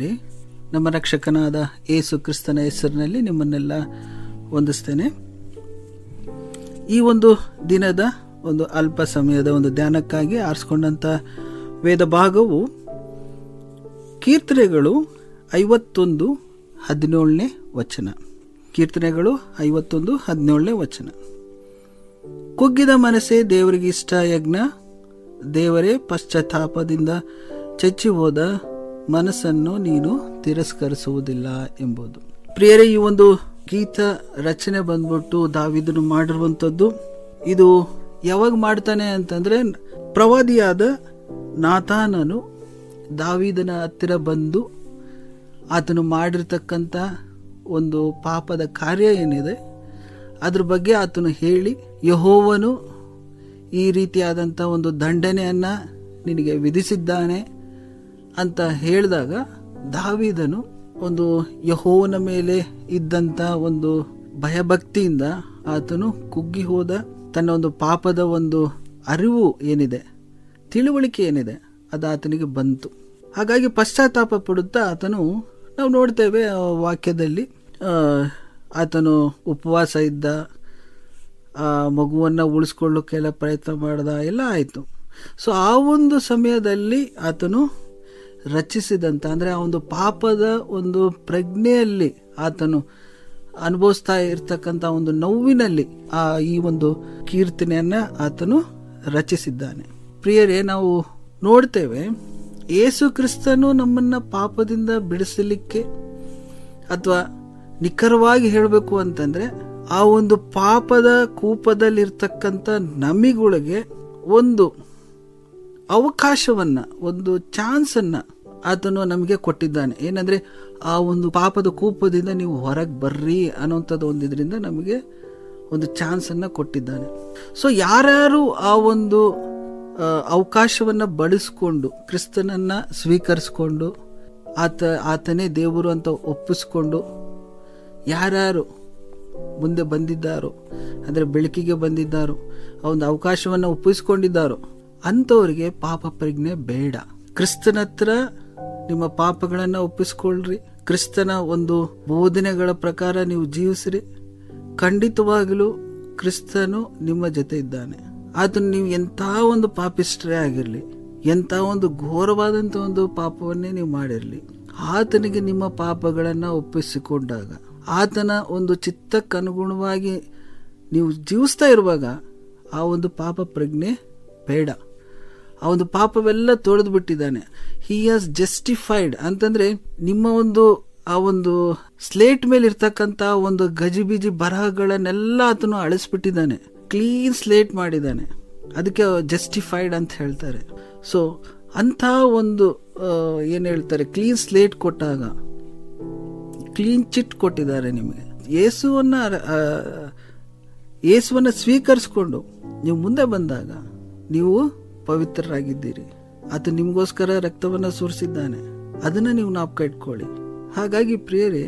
ಪ್ರಿಯರೇ, ನಮ್ಮ ರಕ್ಷಕನಾದ ಯೇಸು ಕ್ರಿಸ್ತನ ಹೆಸರಿನಲ್ಲಿ ನಿಮ್ಮನ್ನೆಲ್ಲ ವಂದಿಸ್ತೇನೆ. ಈ ಒಂದು ದಿನದ ಒಂದು ಅಲ್ಪ ಸಮಯದ ಒಂದು ಧ್ಯಾನಕ್ಕಾಗಿ ಆರಿಸ್ಕೊಂಡಂಥ ವೇದ ಭಾಗವು ಕೀರ್ತನೆಗಳು 51:17 ವಚನ. ಕೀರ್ತನೆಗಳು 51:17 ವಚನ. ಕುಗ್ಗಿದ ಮನಸ್ಸೇ ದೇವರಿಗೆ ಇಷ್ಟ ಯಜ್ಞ, ದೇವರೇ ಪಶ್ಚಾತ್ತಾಪದಿಂದ ಚಚ್ಚಿ ಹೋದ ಮನಸ್ಸನ್ನು ನೀನು ತಿರಸ್ಕರಿಸುವುದಿಲ್ಲ ಎಂಬುದು. ಪ್ರಿಯರೇ, ಈ ಒಂದು ಗೀತ ರಚನೆ ಬಂದ್ಬಿಟ್ಟು ದಾವೀದನು ಮಾಡಿರುವಂಥದ್ದು. ಇದು ಯಾವಾಗ ಮಾಡ್ತಾನೆ ಅಂತಂದ್ರೆ, ಪ್ರವಾದಿಯಾದ ನಾತಾನನು ದಾವೀದನ ಹತ್ತಿರ ಬಂದು ಆತನು ಮಾಡಿರ್ತಕ್ಕಂಥ ಒಂದು ಪಾಪದ ಕಾರ್ಯ ಏನಿದೆ ಅದ್ರ ಬಗ್ಗೆ ಆತನು ಹೇಳಿ, ಯೆಹೋವನು ಈ ರೀತಿಯಾದಂಥ ಒಂದು ದಂಡನೆಯನ್ನು ನಿನಗೆ ವಿಧಿಸಿದ್ದಾನೆ ಅಂತ ಹೇಳಿದಾಗ ದಾವೀದನು ಒಂದು ಯೆಹೋವನ ಮೇಲೆ ಇದ್ದಂಥ ಒಂದು ಭಯಭಕ್ತಿಯಿಂದ ಆತನು ಕುಗ್ಗಿ ಹೋದ. ತನ್ನ ಒಂದು ಪಾಪದ ಒಂದು ಅರಿವು ಏನಿದೆ, ತಿಳುವಳಿಕೆ ಏನಿದೆ, ಅದು ಆತನಿಗೆ ಬಂತು. ಹಾಗಾಗಿ ಪಶ್ಚಾತ್ತಾಪ ಪಡುತ್ತಾ ಆತನು, ನಾವು ನೋಡ್ತೇವೆ ವಾಕ್ಯದಲ್ಲಿ, ಆತನು ಉಪವಾಸ ಇದ್ದ, ಆ ಮಗುವನ್ನು ಉಳಿಸ್ಕೊಳ್ಳೋಕ್ಕೆಲ್ಲ ಪ್ರಯತ್ನ ಮಾಡ್ದ, ಎಲ್ಲ ಆಯಿತು. ಸೊ ಆ ಒಂದು ಸಮಯದಲ್ಲಿ ಆತನು ರಚಿಸಿದಂಥ, ಅಂದರೆ ಆ ಒಂದು ಪಾಪದ ಒಂದು ಪ್ರಜ್ಞೆಯಲ್ಲಿ ಆತನು ಅನುಭವಿಸ್ತಾ ಇರ್ತಕ್ಕಂಥ ಒಂದು ನೋವಿನಲ್ಲಿ ಈ ಒಂದು ಕೀರ್ತನೆಯನ್ನು ಆತನು ರಚಿಸಿದ್ದಾನೆ. ಪ್ರಿಯರೇ, ನಾವು ನೋಡ್ತೇವೆ ಯೇಸು ಕ್ರಿಸ್ತನು ನಮ್ಮನ್ನು ಪಾಪದಿಂದ ಬಿಡಿಸಲಿಕ್ಕೆ, ಅಥವಾ ನಿಖರವಾಗಿ ಹೇಳಬೇಕು ಅಂತಂದರೆ ಆ ಒಂದು ಪಾಪದ ಕೂಪದಲ್ಲಿರ್ತಕ್ಕಂಥ ನಮಿಗಳಿಗೆ ಒಂದು ಅವಕಾಶವನ್ನು, ಒಂದು ಚಾನ್ಸನ್ನು ಆತನು ನಮಗೆ ಕೊಟ್ಟಿದ್ದಾನೆ. ಏನಂದರೆ, ಆ ಒಂದು ಪಾಪದ ಕೂಪದಿಂದ ನೀವು ಹೊರಗೆ ಬರ್ರಿ ಅನ್ನೋಂಥದ್ದು ಒಂದಿದ್ರಿಂದ ನಮಗೆ ಒಂದು ಚಾನ್ಸನ್ನು ಕೊಟ್ಟಿದ್ದಾನೆ. ಸೊ ಯಾರ್ಯಾರು ಆ ಒಂದು ಅವಕಾಶವನ್ನು ಬಳಸ್ಕೊಂಡು ಕ್ರಿಸ್ತನನ್ನು ಸ್ವೀಕರಿಸ್ಕೊಂಡು ಆತನೇ ದೇವರು ಅಂತ ಒಪ್ಪಿಸ್ಕೊಂಡು ಯಾರ್ಯಾರು ಮುಂದೆ ಬಂದಿದ್ದಾರೋ, ಅಂದರೆ ಬೆಳಕಿಗೆ ಬಂದಿದ್ದಾರೋ, ಆ ಒಂದು ಅವಕಾಶವನ್ನು ಒಪ್ಪಿಸ್ಕೊಂಡಿದ್ದಾರೋ ಅಂಥವ್ರಿಗೆ ಪಾಪ ಪ್ರಜ್ಞೆ ಬೇಡ. ಕ್ರಿಸ್ತನ ಹತ್ರ ನಿಮ್ಮ ಪಾಪಗಳನ್ನು ಒಪ್ಪಿಸ್ಕೊಳ್ರಿ, ಕ್ರಿಸ್ತನ ಒಂದು ಬೋಧನೆಗಳ ಪ್ರಕಾರ ನೀವು ಜೀವಿಸ್ರಿ. ಖಂಡಿತವಾಗಲೂ ಕ್ರಿಸ್ತನು ನಿಮ್ಮ ಜೊತೆ ಇದ್ದಾನೆ. ಆತನು ನೀವು ಎಂಥ ಒಂದು ಪಾಪಿಷ್ಠರೇ ಆಗಿರಲಿ, ಎಂಥ ಒಂದು ಘೋರವಾದಂಥ ಒಂದು ಪಾಪವನ್ನೇ ನೀವು ಮಾಡಿರಲಿ, ಆತನಿಗೆ ನಿಮ್ಮ ಪಾಪಗಳನ್ನು ಒಪ್ಪಿಸಿಕೊಂಡಾಗ, ಆತನ ಒಂದು ಚಿತ್ತಕ್ಕನುಗುಣವಾಗಿ ನೀವು ಜೀವಿಸ್ತಾ ಇರುವಾಗ ಆ ಒಂದು ಪಾಪ ಪ್ರಜ್ಞೆ ಬೇಡ. ಆ ಒಂದು ಪಾಪವೆಲ್ಲ ತೊಳೆದು ಬಿಟ್ಟಿದ್ದಾನೆ. ಹಿ ಹ್ಯಾಸ್ ಜಸ್ಟಿಫೈಡ್ ಅಂತಂದ್ರೆ, ನಿಮ್ಮ ಒಂದು ಆ ಒಂದು ಸ್ಲೇಟ್ ಮೇಲೆ ಇರ್ತಕ್ಕಂಥ ಒಂದು ಗಜಿಬಿಜಿ ಬರಹಗಳನ್ನೆಲ್ಲ ಆತನು ಅಳಿಸ್ಬಿಟ್ಟಿದ್ದಾನೆ, ಕ್ಲೀನ್ ಸ್ಲೇಟ್ ಮಾಡಿದ್ದಾನೆ. ಅದಕ್ಕೆ ಜಸ್ಟಿಫೈಡ್ ಅಂತ ಹೇಳ್ತಾರೆ. ಸೊ ಅಂಥ ಒಂದು ಏನು ಹೇಳ್ತಾರೆ, ಕ್ಲೀನ್ ಸ್ಲೇಟ್ ಕೊಟ್ಟಾಗ, ಕ್ಲೀನ್ ಚಿಟ್ ಕೊಟ್ಟಿದ್ದಾರೆ ನಿಮಗೆ. ಯೇಸುವನ್ನು ಸ್ವೀಕರಿಸ್ಕೊಂಡು ನೀವು ಮುಂದೆ ಬಂದಾಗ ನೀವು ಪವಿತ್ರರಾಗಿದ್ದೀರಿ. ಆತ ನಿಮಗೋಸ್ಕರ ರಕ್ತವನ್ನು ಸುರಿಸಿದ್ದಾನೆ, ಅದನ್ನು ನೀವು ಜ್ಞಾಪಕ ಇಟ್ಕೊಳ್ಳಿ. ಹಾಗಾಗಿ ಪ್ರಿಯರೇ,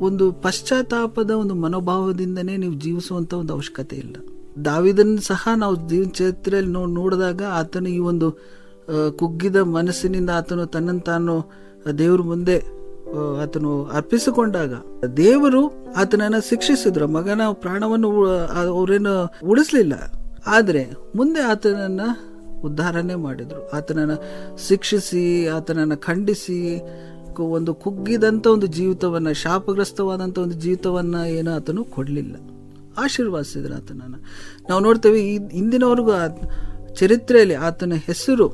ಒಂದು ಪಶ್ಚಾತ್ತಾಪದ ಒಂದು ಮನೋಭಾವದಿಂದನೇ ನೀವು ಜೀವಿಸುವಂಥ ಒಂದು ಅವಶ್ಯಕತೆ ಇಲ್ಲ. ದಾವೀದನ ಸಹ ನಾವು ಜೀವನ ಚರಿತ್ರೆಯಲ್ಲಿ ನೋಡಿದಾಗ ಆತನು ಈ ಒಂದು ಕುಗ್ಗಿದ ಮನಸ್ಸಿನಿಂದ ಆತನು ತನ್ನನ್ನು ತಾನು ದೇವ್ರ ಮುಂದೆ ಆತನು ಅರ್ಪಿಸಿಕೊಂಡಾಗ ದೇವರು ಆತನನ್ನು ಶಿಕ್ಷಿಸಿದ್ರು. ಮಗನ ಪ್ರಾಣವನ್ನು ಅವರೇನು ಉಳಿಸ್ಲಿಲ್ಲ, ಆದರೆ ಮುಂದೆ ಆತನನ್ನ ಉದ್ಧಾರಣೆ ಮಾಡಿದ್ರು. ಆತನನ್ನು ಶಿಕ್ಷಿಸಿ, ಆತನನ್ನು ಖಂಡಿಸಿ, ಒಂದು ಕುಗ್ಗಿದಂಥ ಒಂದು ಜೀವಿತವನ್ನು, ಶಾಪಗ್ರಸ್ತವಾದಂಥ ಒಂದು ಜೀವಿತವನ್ನು ಏನು ಆತನು ಕೊಡಲಿಲ್ಲ, ಆಶೀರ್ವಾದಿಸಿದ್ರು ಆತನನ್ನು. ನಾವು ನೋಡ್ತೇವೆ ಇಂದಿನವರೆಗೂ ಚರಿತ್ರೆಯಲ್ಲಿ ಆತನ ಹೆಸರು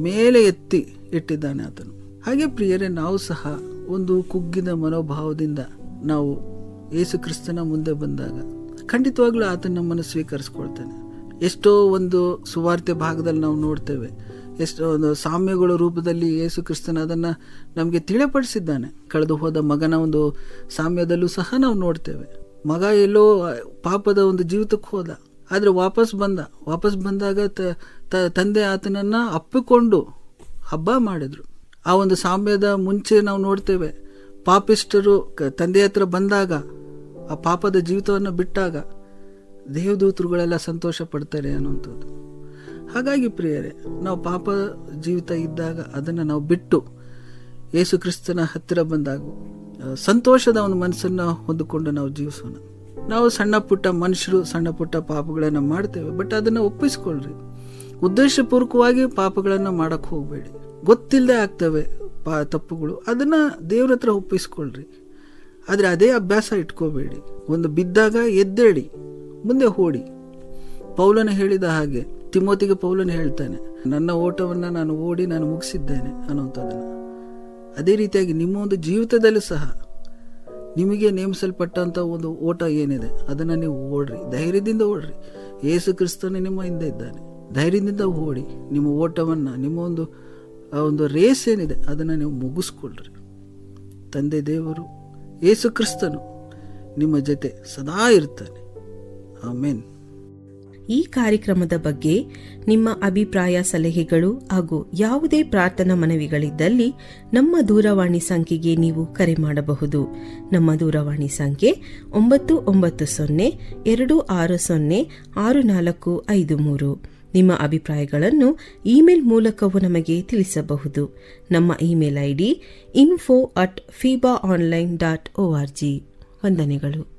ಮೇಲೆ ಎತ್ತಿ ಇಟ್ಟಿದ್ದಾನೆ ಆತನು. ಹಾಗೆ ಪ್ರಿಯರೇ, ನಾವು ಸಹ ಒಂದು ಕುಗ್ಗಿದ ಮನೋಭಾವದಿಂದ ನಾವು ಯೇಸು ಕ್ರಿಸ್ತನ ಮುಂದೆ ಬಂದಾಗ ಖಂಡಿತವಾಗ್ಲೂ ಆತನ ನಮ್ಮನ್ನು ಸ್ವೀಕರಿಸ್ಕೊಳ್ತಾನೆ. ಎಷ್ಟೋ ಒಂದು ಸುವಾರ್ತೆ ಭಾಗದಲ್ಲಿ ನಾವು ನೋಡ್ತೇವೆ, ಎಷ್ಟೋ ಒಂದು ಸಾಮ್ಯಗಳ ರೂಪದಲ್ಲಿ ಯೇಸು ಕ್ರಿಸ್ತನ ಅದನ್ನು ನಮಗೆ ತಿಳಿಪಡಿಸಿದ್ದಾನೆ. ಕಳೆದು ಹೋದ ಮಗನ ಒಂದು ಸಾಮ್ಯದಲ್ಲೂ ಸಹ ನಾವು ನೋಡ್ತೇವೆ. ಮಗ ಎಲ್ಲೋ ಪಾಪದ ಒಂದು ಜೀವಿತಕ್ಕೆ ಹೋದ, ಆದರೆ ವಾಪಸ್ ಬಂದಾಗ ತಂದೆ ಆತನನ್ನು ಅಪ್ಪಿಕೊಂಡು ಹಬ್ಬ ಮಾಡಿದ್ರು. ಆ ಒಂದು ಸಾಮ್ಯದ ಮುಂಚೆ ನಾವು ನೋಡ್ತೇವೆ, ಪಾಪಿಷ್ಠರು ತಂದೆ ಹತ್ರ ಬಂದಾಗ, ಆ ಪಾಪದ ಜೀವಿತವನ್ನು ಬಿಟ್ಟಾಗ ದೇವದೂತರುಗಳೆಲ್ಲ ಸಂತೋಷ ಪಡ್ತಾರೆ ಅನ್ನುವಂಥದ್ದು. ಹಾಗಾಗಿ ಪ್ರಿಯರೇ, ನಾವು ಪಾಪ ಜೀವಿತ ಇದ್ದಾಗ ಅದನ್ನು ನಾವು ಬಿಟ್ಟು ಯೇಸು ಕ್ರಿಸ್ತನ ಹತ್ತಿರ ಬಂದಾಗ ಸಂತೋಷದ ಒಂದು ಮನಸ್ಸನ್ನು ಹೊಂದಿಕೊಂಡು ನಾವು ಜೀವಿಸೋಣ. ನಾವು ಸಣ್ಣ ಪುಟ್ಟ ಮನುಷ್ಯರು ಸಣ್ಣ ಪುಟ್ಟ ಪಾಪಗಳನ್ನು ಮಾಡ್ತೇವೆ, ಬಟ್ ಅದನ್ನು ಒಪ್ಪಿಸ್ಕೊಳ್ರಿ. ಉದ್ದೇಶಪೂರ್ವಕವಾಗಿ ಪಾಪಗಳನ್ನು ಮಾಡಕ್ಕೆ ಹೋಗಬೇಡಿ. ಗೊತ್ತಿಲ್ಲದೆ ಆಗ್ತವೆ ತಪ್ಪುಗಳು, ಅದನ್ನು ದೇವ್ರ ಹತ್ರ ಒಪ್ಪಿಸ್ಕೊಳ್ರಿ. ಆದರೆ ಅದೇ ಅಭ್ಯಾಸ ಇಟ್ಕೋಬೇಡಿ. ಒಂದು ಬಿದ್ದಾಗ ಎದ್ದೇಳಿ ಮುಂದೆ ಓಡಿ. ಪೌಲನ ಹೇಳಿದ ಹಾಗೆ ತಿಮೋತಿಗೆ ಪೌಲನ ಹೇಳ್ತಾನೆ, ನನ್ನ ಓಟವನ್ನು ನಾನು ಓಡಿ ನಾನು ಮುಗಿಸಿದ್ದೇನೆ ಅನ್ನೋಂಥದ್ದನ್ನು. ಅದೇ ರೀತಿಯಾಗಿ ನಿಮ್ಮ ಒಂದು ಜೀವಿತದಲ್ಲಿ ಸಹ ನಿಮಗೆ ನೇಮಿಸಲ್ಪಟ್ಟಂಥ ಒಂದು ಓಟ ಏನಿದೆ ಅದನ್ನು ನೀವು ಓಡ್ರಿ, ಧೈರ್ಯದಿಂದ ಓಡ್ರಿ. ಯೇಸು ಕ್ರಿಸ್ತನೇ ನಿಮ್ಮ ಹಿಂದೆ ಇದ್ದಾನೆ. ಧೈರ್ಯದಿಂದ ಓಡಿ ನಿಮ್ಮ ಓಟವನ್ನು, ನಿಮ್ಮ ಒಂದು ರೇಸ್ ಏನಿದೆ ಅದನ್ನು ನೀವು ಮುಗಿಸ್ಕೊಳ್ರಿ. ತಂದೆ ದೇವರು ಯೇಸು ಕ್ರಿಸ್ತನು ನಿಮ್ಮ ಜೊತೆ ಸದಾ ಇರ್ತಾನೆ. ಆಮೇನ್. ಈ ಕಾರ್ಯಕ್ರಮದ ಬಗ್ಗೆ ನಿಮ್ಮ ಅಭಿಪ್ರಾಯ, ಸಲಹೆಗಳು ಹಾಗೂ ಯಾವುದೇ ಪ್ರಾರ್ಥನಾ ಮನವಿಗಳಿದ್ದಲ್ಲಿ ನಮ್ಮ ದೂರವಾಣಿ ಸಂಖ್ಯೆಗೆ ನೀವು ಕರೆ ಮಾಡಬಹುದು. ನಮ್ಮ ದೂರವಾಣಿ ಸಂಖ್ಯೆ 996026065453. ನಿಮ್ಮ ಅಭಿಪ್ರಾಯಗಳನ್ನು ಇಮೇಲ್ ಮೂಲಕವೂ ನಮಗೆ ತಿಳಿಸಬಹುದು. ನಮ್ಮ ಇಮೇಲ್ ID info@fibaonline.org. ವಂದನೆಗಳು.